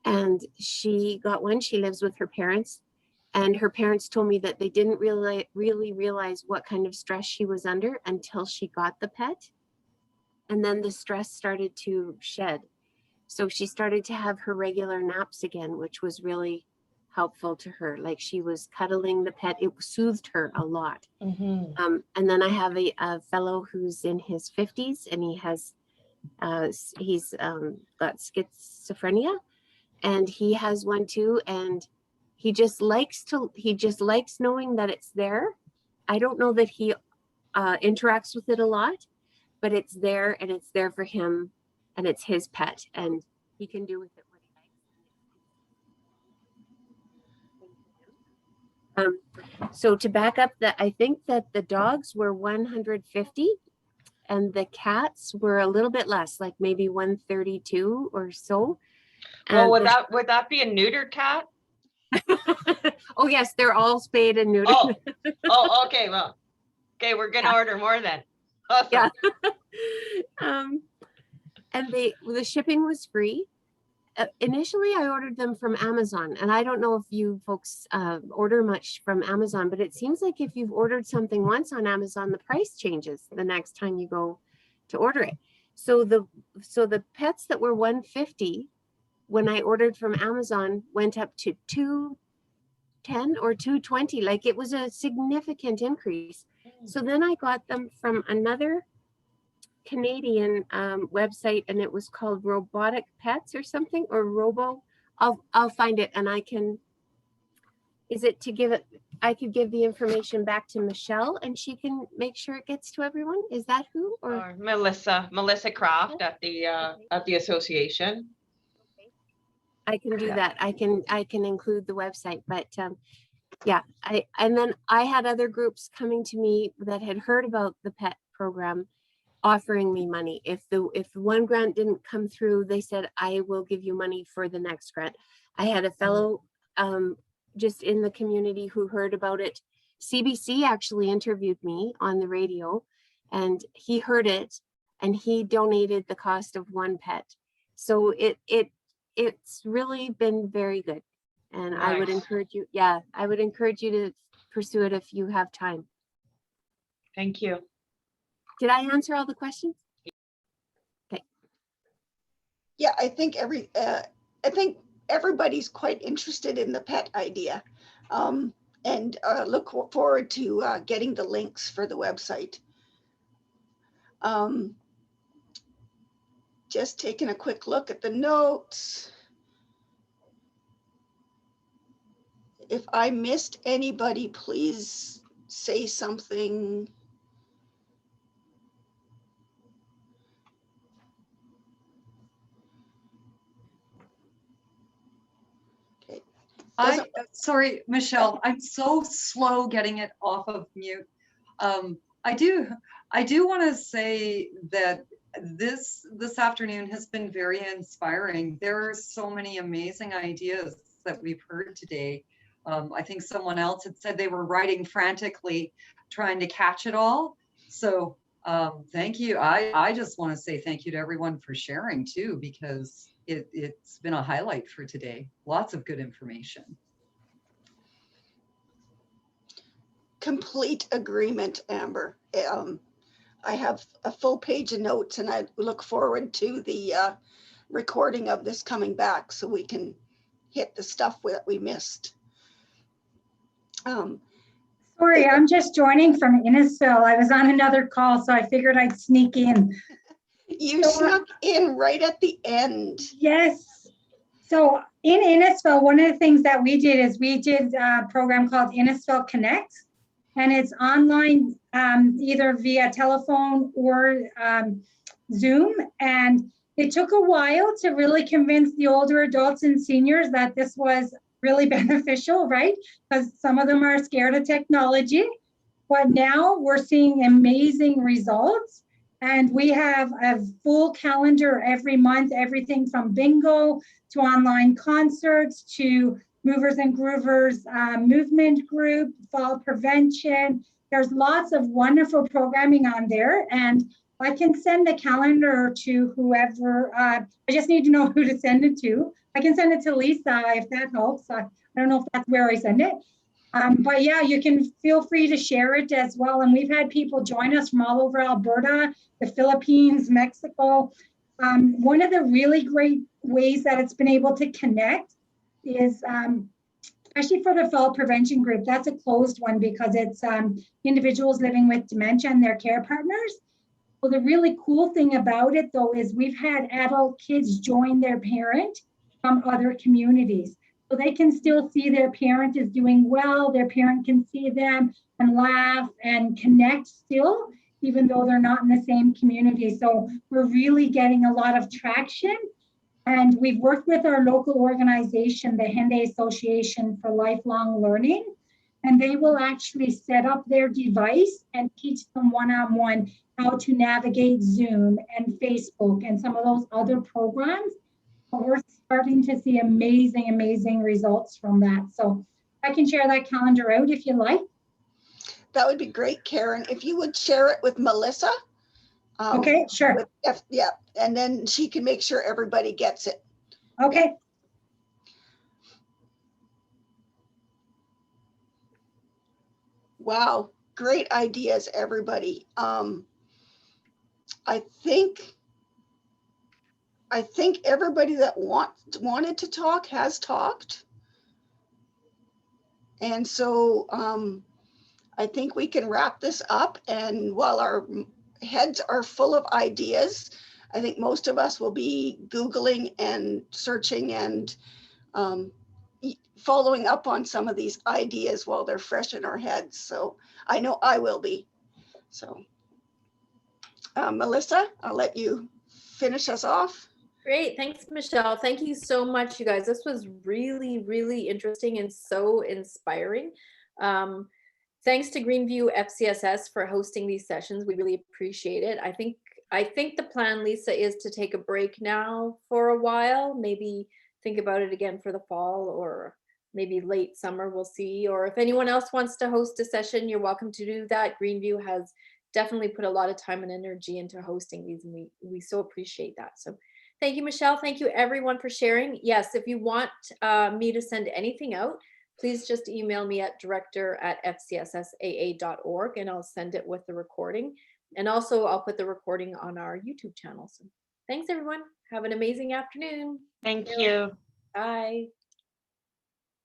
and she got one. She lives with her parents, and her parents told me that they didn't really realize what kind of stress she was under until she got the pet, and then the stress started to shed. So she started to have her regular naps again, which was really helpful to her. Like, she was cuddling the pet. It soothed her a lot. Mm-hmm. And then I have a fellow who's in his 50s, and he's got schizophrenia, and he has one too. And he just likes knowing that it's there. I don't know that he interacts with it a lot, but it's there, and it's there for him, and it's his pet, and he can do with it what he likes. So to back up, that I think that the dogs were 150 and the cats were a little bit less, like maybe 132 or so. Well, would that be a neutered cat? Oh yes, they're all spayed and neutered. Oh, okay. Well, okay, we're gonna order more then. Awesome. Yeah. And the shipping was free. Initially, I ordered them from Amazon, and I don't know if you folks order much from Amazon, but it seems like if you've ordered something once on Amazon, the price changes the next time you go to order it. So the pets that were 150 when I ordered from Amazon went up to 210 or 220. Like, it was a significant increase. So then I got them from another Canadian website, and it was called Robotic Pets or something, or Robo. I'll find it, and I can. Is it to give it? I could give the information back to Michelle, and she can make sure it gets to everyone. Is that who? Or Melissa Kraft at the association. I can do that. I can include the website, but yeah. And then I had other groups coming to me that had heard about the pet program, offering me money. If one grant didn't come through, they said, I will give you money for the next grant. I had a fellow just in the community who heard about it. CBC actually interviewed me on the radio, and he heard it, and he donated the cost of one pet. So it's really been very good. And nice. I would encourage you, I would encourage you to pursue it if you have time. Thank you. Did I answer all the questions? Okay. Yeah, I think everybody's quite interested in the pet idea, and look forward to getting the links for the website. Just taking a quick look at the notes. if I missed anybody, please say something. Okay. Sorry, Michelle, I'm so slow getting it off of mute. I do want to say that this afternoon has been very inspiring. There are so many amazing ideas that we've heard today. I think someone else had said they were writing frantically, trying to catch it all. So thank you. I just want to say thank you to everyone for sharing too, because it's been a highlight for today. Lots of good information. Complete agreement, Amber. I have a full page of notes, and I look forward to the recording of this coming back so we can hit the stuff that we missed. Sorry, I'm just joining from Innisfil. I was on another call, so I figured I'd sneak in. You snuck in right at the end. Yes. So in Innisfil, one of the things that we did is we did a program called Innisfil Connect, and it's online either via telephone or Zoom. And it took a while to really convince the older adults and seniors that this was really beneficial, right? Because some of them are scared of technology. But now we're seeing amazing results. And we have a full calendar every month, everything from bingo to online concerts to movers and groovers movement group, fall prevention. There's lots of wonderful programming on there. And I can send the calendar to whoever, I just need to know who to send it to. I can send it to Lisa if that helps. I don't know if that's where I send it. But yeah, you can feel free to share it as well. And we've had people join us from all over Alberta, the Philippines, Mexico. One of the really great ways that it's been able to connect is, especially for the fall prevention group, that's a closed one because it's individuals living with dementia and their care partners. Well, the really cool thing about it though is we've had adult kids join their parent from other communities. So they can still see their parent is doing well, their parent can see them and laugh and connect still, even though they're not in the same community. So we're really getting a lot of traction. And we've worked with our local organization, the Henday Association for Lifelong Learning, and they will actually set up their device and teach them one-on-one how to navigate Zoom and Facebook and some of those other programs. But we're starting to see amazing, amazing results from that. So I can share that calendar out if you like. That would be great, Karen. If you would share it with Melissa. Okay, sure. Yeah, and then she can make sure everybody gets it. Okay. Yeah. Wow, great ideas, everybody. I think everybody that wanted to talk has talked. And so I think we can wrap this up. And while our heads are full of ideas, I think most of us will be Googling and searching and following up on some of these ideas while they're fresh in our heads. So I know I will be. So Melissa, I'll let you finish us off. Great. Thanks, Michelle. Thank you so much, you guys. This was really, really interesting and so inspiring. Thanks to Greenview FCSS for hosting these sessions. We really appreciate it. I think the plan, Lisa, is to take a break now for a while, maybe think about it again for the fall or maybe late summer, we'll see. Or if anyone else wants to host a session, you're welcome to do that. Greenview has definitely put a lot of time and energy into hosting these, and we so appreciate that. So thank you, Michelle. Thank you, everyone, for sharing. Yes, if you want me to send anything out, please just email me at director@fcssaa.org, and I'll send it with the recording. And also, I'll put the recording on our YouTube channel. So thanks, everyone. Have an amazing afternoon. Thank you. Bye.